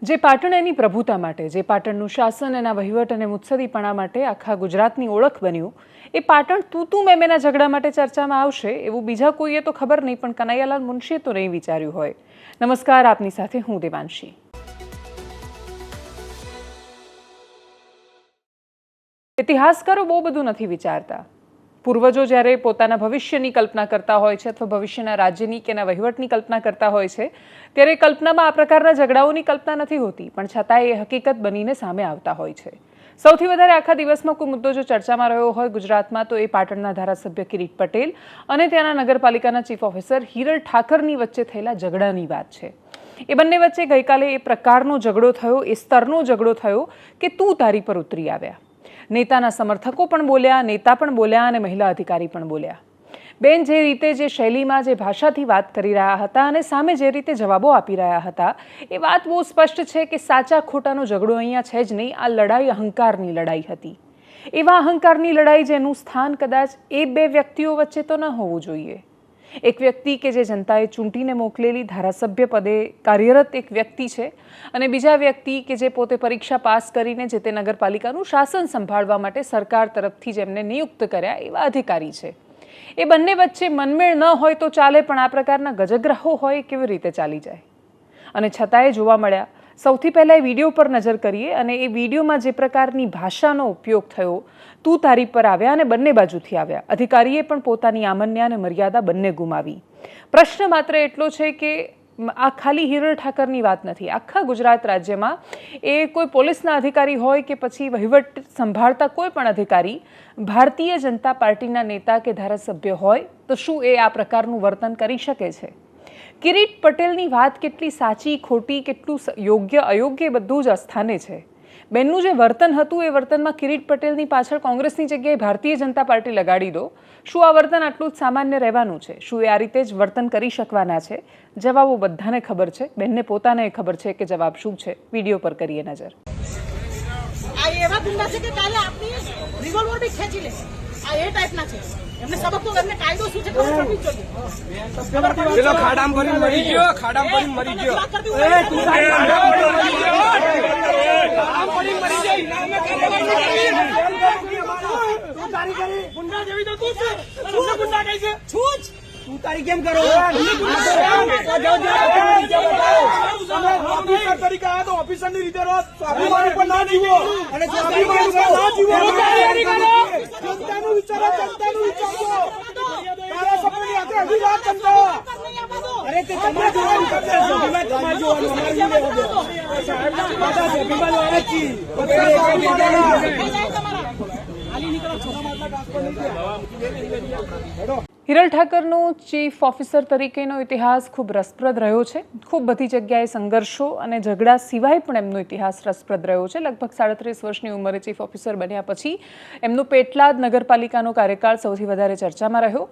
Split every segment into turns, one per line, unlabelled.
જે પાટણ એની પ્રભુતા માટે, જે પાટણનું શાસન એના વહીવટ અને મુત્સદીપણા માટે આખા ગુજરાતની ઓળખ બન્યું, એ પાટણ તું મેમેના ઝઘડા માટે ચર્ચામાં આવશે એવું બીજા કોઈએ તો ખબર નહીં, પણ કનૈયાલાલ મુનશીએ તો નહીં વિચાર્યું હોય. નમસ્કાર, આપની સાથે હું દેવાંશી. ઇતિહાસકારો બહુ બધું નથી વિચારતા. પૂર્વજો જ્યારે પોતાના ભવિષ્યની કલ્પના કરતા હોય છે અથવા ભવિષ્યના રાજ્યની કે એના વહીવટની કલ્પના કરતા હોય છે, ત્યારે કલ્પનામાં આ પ્રકારના ઝઘડાઓની કલ્પના નથી હોતી, પણ છતાંય એ હકીકત બનીને સામે આવતા હોય છે. સૌથી વધારે આખા દિવસમાં કોઈ મુદ્દો જો ચર્ચામાં રહ્યો હોય ગુજરાતમાં, તો એ પાટણના ધારાસભ્ય કિરીટ પટેલ અને ત્યાંના નગરપાલિકાના ચીફ ઓફિસર હિરલ ઠાકરની વચ્ચે થયેલા ઝઘડાની વાત છે. એ બંને વચ્ચે ગઈકાલે એ પ્રકારનો ઝઘડો થયો, એ સ્તરનો ઝઘડો થયો કે તું તારી પર ઉતરી આવ્યા. નેતાના સમર્થકો પણ બોલ્યા, નેતા પણ બોલ્યા અને મહિલા અધિકારી પણ બોલ્યા. બેન જે રીતે, જે શૈલીમાં, જે ભાષાથી વાત કરી રહ્યા હતા અને સામે જે રીતે જવાબો આપી રહ્યા હતા, એ વાત બહુ સ્પષ્ટ છે કે સાચા ખોટાનો ઝઘડો અહીંયા છે જ નહીં. આ લડાઈ અહંકારની લડાઈ હતી. એવા અહંકારની લડાઈ જેનું સ્થાન કદાચ એ બે વ્યક્તિઓ વચ્ચે તો ન હોવું જોઈએ. એક વ્યક્તિ કે જે જનતાએ ચૂંટીને મોકલેલી ધારાસભ્ય પદે કાર્યરત એક વ્યક્તિ છે, અને બીજા વ્યક્તિ કે જે પોતે પરીક્ષા પાસ કરીને જે તે નગરપાલિકાનું શાસન સંભાળવા માટે સરકાર તરફથી જેમને નિયુક્ત કર્યા એવા અધિકારી છે. એ બંને વચ્ચે મનમેળ ન હોય તો ચાલે, પણ આ પ્રકારના ગજગ્રહો હોય કેવી રીતે ચાલી જાય? અને છતાંય જોવા મળ્યા. સૌથી પહેલાં એ વિડીયો પર નજર કરીએ, અને એ વિડીયોમાં જે પ્રકારની ભાષાનો ઉપયોગ થયો, તું તારી પર આવ્યા અને બંને બાજુથી આવ્યા. અધિકારીએ પણ પોતાની આમન્ય અને મર્યાદા બંને ગુમાવી. પ્રશ્ન માત્ર એટલો છે કે આ ખાલી હિરલ ઠાકરની વાત નથી. આખા ગુજરાત રાજ્યમાં એ કોઈ પોલીસના અધિકારી હોય કે પછી વહીવટ સંભાળતા કોઈ પણ અધિકારી, ભારતીય જનતા પાર્ટીના નેતા કે ધારાસભ્ય હોય તો શું એ આ પ્રકારનું વર્તન કરી શકે છે? કિરીટ પટેલની વાત કેટલી સાચી ખોટી, કેટલું યોગ્ય અયોગ્ય, બધું જ અસ્થાને છે. બેનનું જે વર્તન હતું, એ વર્તનમાં કિરીટ પટેલની પાછળ કોંગ્રેસની જગ્યાએ ભારતીય જનતા પાર્ટી લગાડી દો. શું આ વર્તન આટલું જ સામાન્ય રહેવાનું છે? શું એ આ રીતે જ વર્તન કરી શકવાના છે? જવાબો બધાને ખબર છે. બેનને પોતાને ખબર છે કે જવાબ શું છે. વિડીયો પર કરીએ નજર.
આ એવા ગુંડા છે કે કાલે આપની રિવોલ્વર બી ખેંચી લે. આ એ ટાઈપના છે. એમને સબક તો એમને કાયદો શું છે ખબર પડવી જોઈએ.
પેલો ખાડામ ભરીને મરી ગયો, ખાડામ ભરીને મરી ગયો. ગુંડા જેવી તો તું છે. ગુંડા કઈ છે? છૂચ તું તારી કેમ કરો? ઓફિસર તરીકે આયા તો ઓફિસરની રીતે રહો. સ્વાભિમાન પર ના જીવો અને સ્વાભિમાન પર ના જીવો. જનતાનું વિચારો, જનતાનું વિચારો. તારા સપની હાથે હજી વાત કરતો. અરે તે તમારે જોવાનું કરશે. સ્વાભિમાન તમારે જોવાનું, અમારે નહીં લેવાનું. સાહેબ બધા સ્વાભિમાન વાળા જ છીએ. બધા સ્વાભિમાન વાળા. હાલી નીકળો, છોરા મારતા ટ્રાન્સફર નહીં થયા.
હિરલ ઠાકરનો ચીફ ઓફિસર તરીકેનો ઇતિહાસ ખૂબ રસપ્રદ રહ્યો છે. ખૂબ બધી જગ્યાએ સંઘર્ષો અને ઝઘડા સિવાય પણ એમનો ઇતિહાસ રસપ્રદ રહ્યો છે. લગભગ 37 વર્ષની ઉંમરે ચીફ ઓફિસર બન્યા પછી એમનો પેટલાદ નગરપાલિકાનો કાર્યકાળ સૌથી વધારે ચર્ચામાં રહ્યો.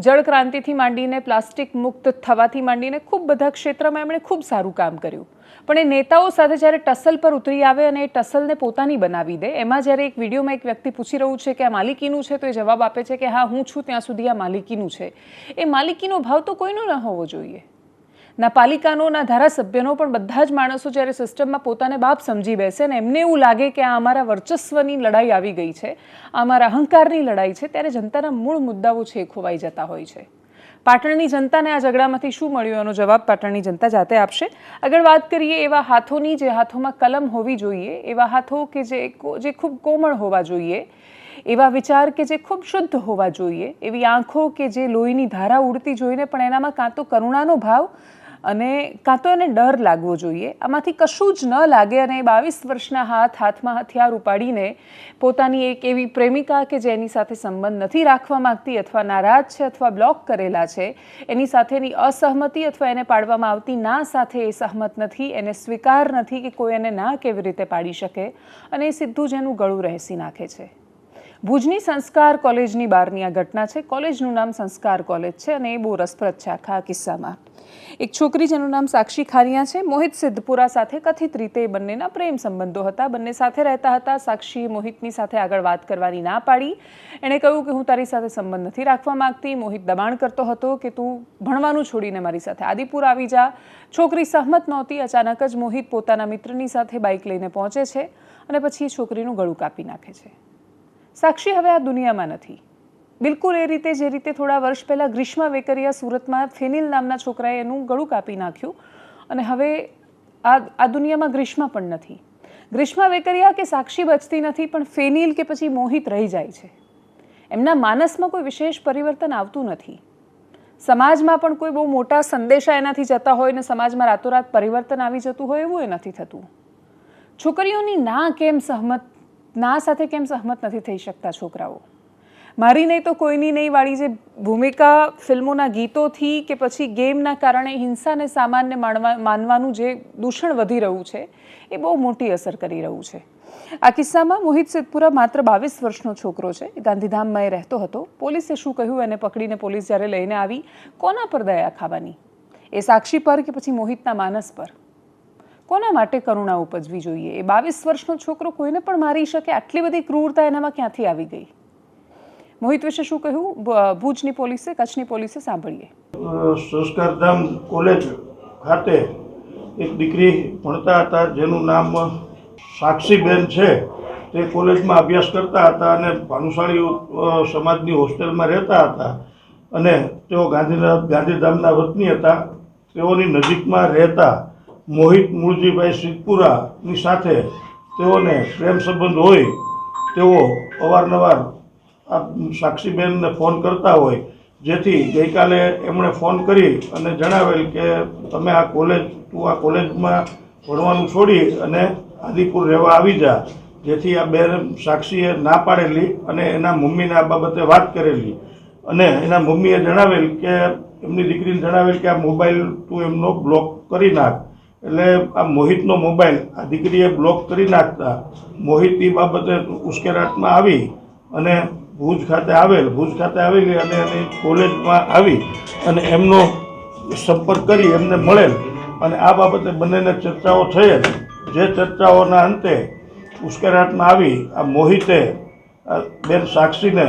જળ ક્રાંતિથી માંડીને પ્લાસ્ટિક મુક્ત થવાથી માંડીને ખૂબ બધા ક્ષેત્રમાં એમણે ખૂબ સારું કામ કર્યું. પણ એ નેતાઓ સાથે જ્યારે ટસલ પર ઉતરી આવે અને એ ટસલને પોતાની બનાવી દે, એમાં જ્યારે એક વિડીયોમાં એક વ્યક્તિ પૂછી રહ્યું છે કે આ માલિકીનું છે, તો એ જવાબ આપે છે કે હા, હું છું ત્યાં સુધી આ માલિકીનું છે. એ માલિકીનો ભાવ તો કોઈનો ન હોવો જોઈએ. ના પાલિકાનો, ના ધારાસભ્યનો, પણ બધા જ માણસો જ્યારે સિસ્ટમમાં પોતાને બાપ સમજી બેસે ને એમને એવું લાગે કે આ અમારા વર્ચસ્વની લડાઈ આવી ગઈ છે, આ અમારા અહંકારની લડાઈ છે, ત્યારે જનતાના મૂળ મુદ્દાઓ છે એ ખોવાઈ જતા હોય છે. પાટણની જનતાને આ ઝઘડામાંથી શું મળ્યું એનો જવાબ પાટણની જનતા જાતે આપશે. આગળ વાત કરીએ એવા હાથોની, જે હાથોમાં કલમ હોવી જોઈએ, એવા હાથો કે જે ખૂબ કોમળ હોવા જોઈએ, એવા વિચાર કે જે ખૂબ શુદ્ધ હોવા જોઈએ, એવી આંખો કે જે લોહીની ધારા ઉડતી જોઈને પણ એનામાં કાં તો કરુણાનો ભાવ અને કાં તો એને ડર લાગવો જોઈએ. આમાંથી કશું જ ન લાગે અને 22 વર્ષના હાથમાં હથિયાર ઉપાડીને પોતાની એક એવી પ્રેમિકા કે જે એની સાથે સંબંધ નથી રાખવા માંગતી, અથવા નારાજ છે, અથવા બ્લોક કરેલા છે, એની સાથેની અસહમતિ અથવા એને પાડવામાં આવતી ના સાથે એ સહમત નથી, એને સ્વીકાર નથી કે કોઈ એને ના કેવી રીતે પાડી શકે, અને એ સીધું જ એનું ગળું રહેસી નાખે છે. ભુજની સંસ્કાર કોલેજની બહારની આ ઘટના છે. કોલેજનું નામ સંસ્કાર કોલેજ છે અને એ બહુ રસપ્રદ છે આખા કિસ્સામાં. એક છોકરી જેનું નામ સાક્ષી ખારિયા છે, મોહિત સિદ્ધપુરા સાથે કથિત રીતે બંનેના પ્રેમ સંબંધો હતા. બંને સાથે રહેતા હતા. સાક્ષીએ મોહિતની સાથે આગળ વાત કરવાની ના પાડી. એણે કહ્યું કે હું તારી સાથે સંબંધ નથી રાખવા માંગતી. મોહિત દબાણ કરતો હતો કે તું ભણવાનું છોડીને મારી સાથે આદિપુર આવી જા. છોકરી સહમત નહોતી. અચાનક જ મોહિત પોતાના મિત્રની સાથે બાઇક લઈને પહોંચે છે અને પછી એ છોકરીનું ગળું કાપી નાખે છે. સાક્ષી હવે આ દુનિયામાં નથી. બિલકુલ એ રીતે જે રીતે થોડા વર્ષ પહેલાં ગ્રીષ્મા વેકરિયા સુરતમાં ફેનિલ નામના છોકરાએ એનું ગળું કાપી નાખ્યું અને હવે આ દુનિયામાં ગ્રીષ્મા પણ નથી. ગ્રીષ્મા વેકરિયા કે સાક્ષી બચતી નથી, પણ ફેનિલ કે પછી મોહિત રહી જાય છે. એમના માનસમાં કોઈ વિશેષ પરિવર્તન આવતું નથી. સમાજમાં પણ કોઈ બહુ મોટા સંદેશા એનાથી જતા હોય ને સમાજમાં રાતોરાત પરિવર્તન આવી જતું હોય એવું એ નથી થતું. છોકરીઓની ના સાથે કેમ સહમત નથી થઈ શકતા છોકરાઓ? મારી નહીં તો કોઈની નહીં વાળી જે ભૂમિકા ફિલ્મોના ગીતોથી કે પછી ગેમના કારણે હિંસાને સામાન્ય માનવાનું જે દૂષણ વધી રહ્યું છે એ બહુ મોટી અસર કરી રહ્યું છે. આ કિસ્સામાં મોહિત સિદ્ધપુરા માત્ર 22 વર્ષનો છોકરો છે. ગાંધીધામમાં એ રહેતો હતો. પોલીસે શું કહ્યું એને પકડીને પોલીસ જ્યારે લઈને આવી, કોના પર દયા ખાવાની? એ સાક્ષી પર કે પછી મોહિતના માનસ પર? કોના માટે કરુણા ઉપજવી જોઈએ? એ 22 વર્ષનો છોકરો કોઈને પણ મારી શકે, આટલી બધી ક્રૂરતા એનામાં ક્યાંથી આવી ગઈ? મોહિત વિશે શું કહ્યું ભુજની પોલીસે, કચ્છની પોલીસે? સાંભળીએ.
સંસ્કારધામ કોલેજ ખાતે એક દીકરી ભણતા હતા જેનું નામ સાક્ષીબેન છે. તે કોલેજમાં અભ્યાસ કરતા હતા અને ભાનુશાળી સમાજની હોસ્ટેલમાં રહેતા હતા અને તેઓ ગાંધીધામના વતની હતા. તેઓની નજીકમાં રહેતા મોહિત મૂળજીભાઈ સિદ્ધપુરાની સાથે તેઓને પ્રેમ સંબંધ હોય. તેઓ અવારનવાર આ સાક્ષીબેનને ફોન કરતા હોય, જેથી ગઈકાલે એમણે ફોન કરી અને જણાવેલ કે તું આ કોલેજમાં ભણવાનું છોડી અને આદિપુર રહેવા આવી જા. જેથી આ બેન સાક્ષીએ ના પાડેલી અને એના મમ્મીને આ બાબતે વાત કરેલી અને એના મમ્મીએ જણાવેલ કે એમની દીકરીને જણાવેલ કે આ મોબાઈલ તું એમનો બ્લોક કરી નાખ. એટલે આ મોહિતનો મોબાઈલ આ દીકરીએ બ્લોક કરી નાખતા મોહિત એ બાબતે ઉશ્કેરાટમાં આવી અને ભુજ ખાતે આવેલી અને એની કોલેજમાં આવી અને એમનો સંપર્ક કરી એમને મળેલ અને આ બાબતે બંનેને ચર્ચાઓ થયેલ. જે ચર્ચાઓના અંતે ઉશ્કેરાટમાં આવી આ મોહિતે બેન સાક્ષીને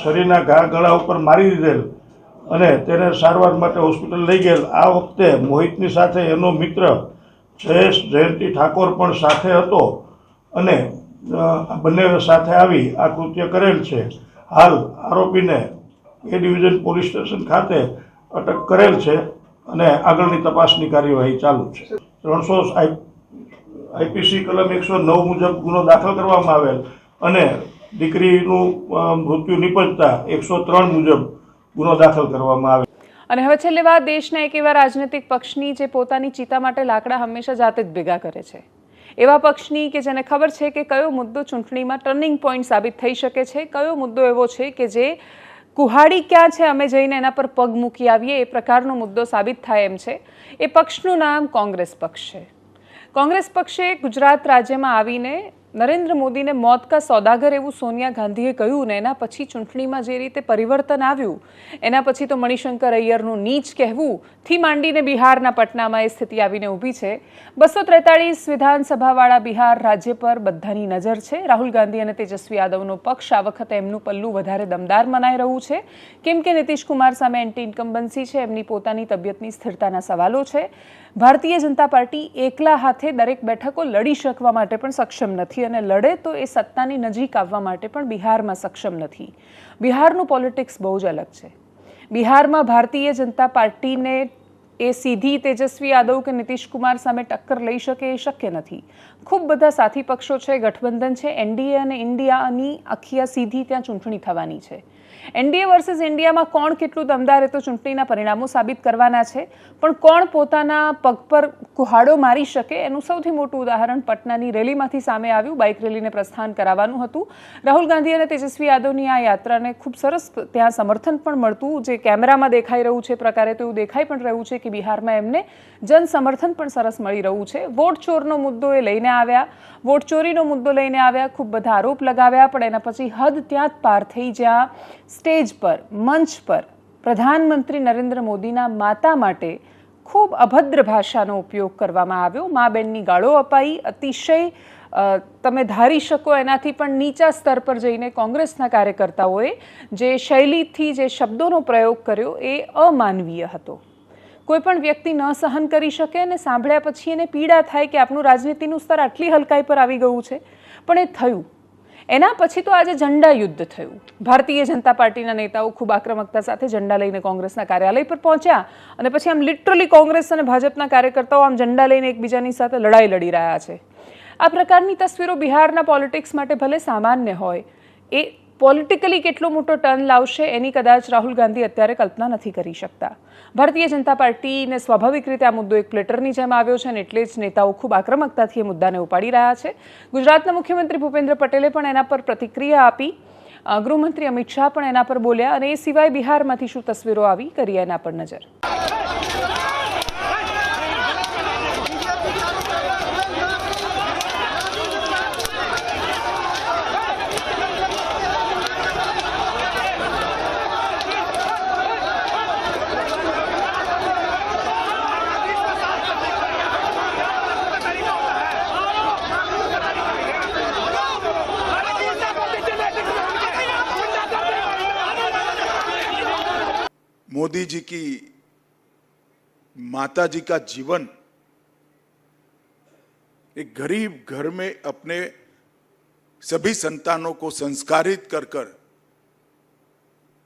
શરીરના ઘા ગળા ઉપર મારી દીધેલ અને તેને સારવાર માટે હોસ્પિટલ લઈ ગયેલ. આ વખતે મોહિતની સાથે એનો મિત્ર જયેશ જયંતિ ઠાકોર પણ સાથે હતો અને બંને સાથે આવી આ કૃત્ય કરેલ છે. હાલ આરોપીને એ ડિવિઝન પોલીસ સ્ટેશન ખાતે અટક કરેલ છે અને આગળની તપાસની કાર્યવાહી ચાલુ છે. 300 આઈપીસી કલમ 109 મુજબ ગુનો દાખલ કરવામાં આવેલ અને દીકરીનું મૃત્યુ નિપજતા 103 મુજબ ગુનો દાખલ કરવામાં આવે.
અને હવે છેલ્લે વાત દેશના એક એવા રાજનૈતિક પક્ષની જે પોતાની ચિતા માટે લાકડા હંમેશા જાતે જ ભેગા કરે છે. એવા પક્ષની કે જેને ખબર છે કે કયો મુદ્દો ચૂંટણીમાં ટર્નિંગ પોઈન્ટ સાબિત થઈ શકે છે, કયો મુદ્દો એવો છે કે જે કુહાડી ક્યાં છે અમે જઈને એના પર પગ મૂકી આવીએ એ પ્રકારનો મુદ્દો સાબિત થાય એમ છે. એ પક્ષનું નામ કોંગ્રેસ પક્ષ છે. કોંગ્રેસ પક્ષે ગુજરાત રાજ્યમાં આવીને નરેન્દ્ર મોદીને મોત કા સોદાગર એવું સોનિયા ગાંધીએ કહ્યું ને એના પછી ચૂંટણીમાં જે રીતે પરિવર્તન આવ્યું એના પછી તો મણિશંકર અય્યરનું નીચ કહેવું થી માંડીને બિહારના પટનામાં એ સ્થિતિ આવીને ઊભી છે. 243 વિધાનસભાવાળા બિહાર રાજ્ય પર બધાની નજર છે. રાહુલ ગાંધી અને તેજસ્વી યાદવનો પક્ષ આ વખતે એમનું પલ્લું વધારે દમદાર મનાઈ રહ્યું છે, કેમ કે નીતિશ કુમાર સામે એન્ટી ઇન્કમ્બન્સી છે, એમની પોતાની તબિયતની સ્થિરતાના સવાલો છે. ભારતીય જનતા પાર્ટી એકલા હાથે દરેક બેઠકો લડી શકવા માટે પણ સક્ષમ નથી અને લડે તો એ સત્તાની નજીક આવવા માટે પણ બિહારમાં સક્ષમ નથી. બિહારનું પોલિટિક્સ બહુ જ અલગ છે. બિહારમાં ભારતીય જનતા પાર્ટીને એ સીધી તેજસ્વી યાદવ કે નીતિશ કુમાર સામે ટક્કર લઈ શકે એ શક્ય નથી. ખૂબ બધા સાથી પક્ષો છે, ગઠબંધન છે. એનડીએ અને ઇન્ડિયાની આખી આ સીધી ત્યાં ચૂંટણી થવાની છે. એનડીએ વર્સિસ ઇન્ડિયામાં કોણ કેટલું દમદાર એ તો ચૂંટણીના પરિણામો સાબિત કરવાના છે, પણ કોણ પોતાના પગ પર કુહાડો મારી શકે એનું સૌથી મોટું ઉદાહરણ પટનાની રેલીમાંથી સામે આવ્યું. બાઇક રેલીને પ્રસ્થાન કરાવવાનું હતું. રાહુલ ગાંધી અને તેજસ્વી યાદવની આ યાત્રાને ખૂબ સરસ ત્યાં સમર્થન પણ મળતું, જે કેમેરામાં દેખાઈ રહ્યું છે પ્રકારે તો એવું દેખાઈ પણ રહ્યું છે કે બિહારમાં એમને જન સમર્થન પણ સરસ મળી રહ્યું છે. વોટ ચોરનો મુદ્દો એ લઈને આવ્યા, વોટ ચોરીનો મુદ્દો લઈને આવ્યા, ખૂબ બધા આરોપ લગાવ્યા, પણ એના પછી હદ ત્યાં જ પાર થઈ જ્યાં સ્ટેજ પર, મંચ પર પ્રધાનમંત્રી નરેન્દ્ર મોદીના માતા માટે ખૂબ અભદ્ર ભાષાનો ઉપયોગ કરવામાં આવ્યો. મા બેનની ગાળો અપાઈ. અતિશય તમે ધારી શકો એનાથી પણ નીચા સ્તર પર જઈને કોંગ્રેસના કાર્યકર્તાઓએ જે શૈલીથી જે શબ્દોનો પ્રયોગ કર્યો એ અમાનવીય હતો. કોઈ પણ વ્યક્તિ ન સહન કરી શકે અને સાંભળ્યા પછી એને પીડા થાય કે આપણું રાજનીતિનું સ્તર આટલી હલકાઈ પર આવી ગયું છે. પણ એ થયું. એના પછી તો આજે ઝંડા યુદ્ધ થયું. ભારતીય જનતા પાર્ટીના નેતાઓ ખૂબ આક્રમકતા સાથે ઝંડા લઈને કોંગ્રેસના કાર્યાલય પર પહોંચ્યા અને પછી આમ લિટરલી કોંગ્રેસ અને ભાજપના કાર્યકર્તાઓ આમ ઝંડા લઈને એકબીજાની સાથે લડાઈ લડી રહ્યા છે. આ પ્રકારની તસવીરો બિહારના પોલિટિક્સ માટે ભલે સામાન્ય હોય, એ પોલિટિકલી કેટલો મોટો ટર્ન લાવશે એની કદાચ રાહુલ ગાંધી અત્યારે કલ્પના નથી કરી શકતા. ભારતીય જનતા પાર્ટીને સ્વાભાવિક રીતે આ મુદ્દો એક પ્લેટરની જેમ આવ્યો છે અને એટલે જ નેતાઓ ખૂબ આક્રમકતાથી એ મુદ્દાને ઉપાડી રહ્યા છે. ગુજરાતના મુખ્યમંત્રી ભૂપેન્દ્ર પટેલે પણ એના પર પ્રતિક્રિયા આપી. ગૃહમંત્રી અમિત શાહ પણ એના પર બોલ્યા અને એ સિવાય બિહારમાંથી શું તસવીરો આવી, કરીએ એના પર નજર.
मोदी जी की माता जी का जीवन एक गरीब घर में अपने सभी संतानों को संस्कारित कर कर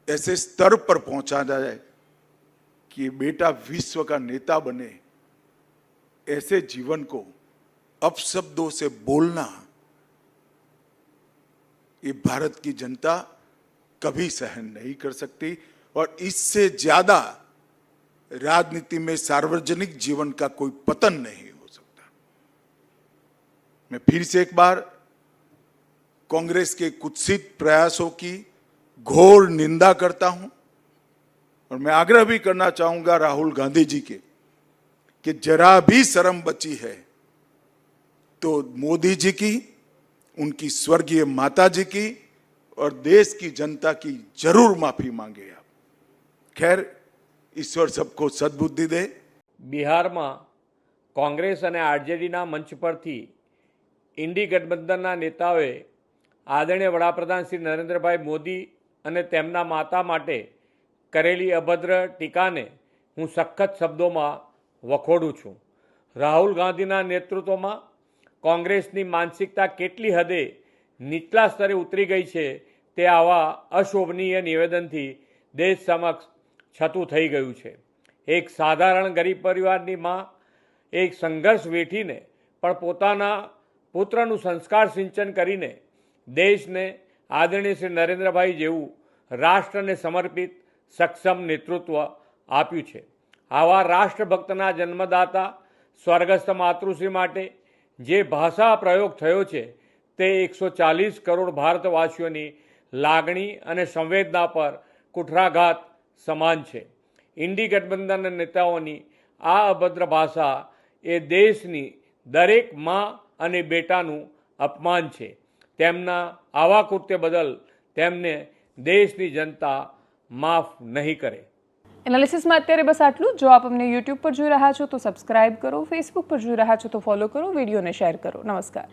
ऐसे स्तर पर पहुंचा जाए कि बेटा विश्व का नेता बने, ऐसे जीवन को अपशब्दों से बोलना ये भारत की जनता कभी सहन नहीं कर सकती और इससे ज्यादा राजनीति में सार्वजनिक जीवन का कोई पतन नहीं हो सकता. मैं फिर से एक बार कांग्रेस के कुत्सित प्रयासों की घोर निंदा करता हूं और मैं आग्रह भी करना चाहूंगा राहुल गांधी जी के कि जरा भी शर्म बची है तो मोदी जी की, उनकी स्वर्गीय माता जी की और देश की जनता की जरूर माफी मांगे आप. खैर, ईश्वर सबको सद्बुद्धि दे.
બિહારમાં કોંગ્રેસ અને આરજેડીના મંચ પરથી ઇન્ડી ગઠબંધનના નેતાઓએ આદરણીય વડાપ્રધાન શ્રી નરેન્દ્રભાઈ મોદી અને તેમના માતા માટે કરેલી અભદ્ર ટીકાને હું સખત શબ્દોમાં વખોડું છું. રાહુલ ગાંધીના નેતૃત્વમાં કોંગ્રેસની માનસિકતા કેટલી હદે નીચલા સ્તરે ઉતરી ગઈ છે તે આવા અશોભનીય નિવેદનથી દેશ સમક્ષ છતું થઈ ગયું છે. એક સાધારણ ગરીબ પરિવારની માં એક સંઘર્ષ વેઠીને પણ પોતાના પુત્રનું સંસ્કાર સિંચન કરીને દેશને આદરણીય શ્રી નરેન્દ્રભાઈ જેવું રાષ્ટ્રને સમર્પિત સક્ષમ નેતૃત્વ આપ્યું છે. આવા રાષ્ટ્રભક્તના જન્મદાતા સ્વર્ગસ્થ માતૃશ્રી માટે જે ભાષા પ્રયોગ થયો છે તે 140 કરોડ ભારતવાસીઓની લાગણી અને સંવેદના પર કુઠરાઘાત સમાન છે. ઇન્ડી ગઠબંધનના નેતાઓની આ અભદ્ર ભાષા એ દેશની દરેક માં અને બેટાનું અપમાન છે. તેમના આવા કૃત્ય બદલ તેમને દેશની જનતા માફ નહીં કરે.
એનાલિસિસમાં અત્યારે બસ આટલું. જો આપ અમને યુટ્યુબ પર જોઈ રહ્યા છો તો સબસ્ક્રાઇબ કરો, ફેસબુક પર જોઈ રહ્યા છો તો ફોલો કરો, વિડીયોને શેર કરો. નમસ્કાર.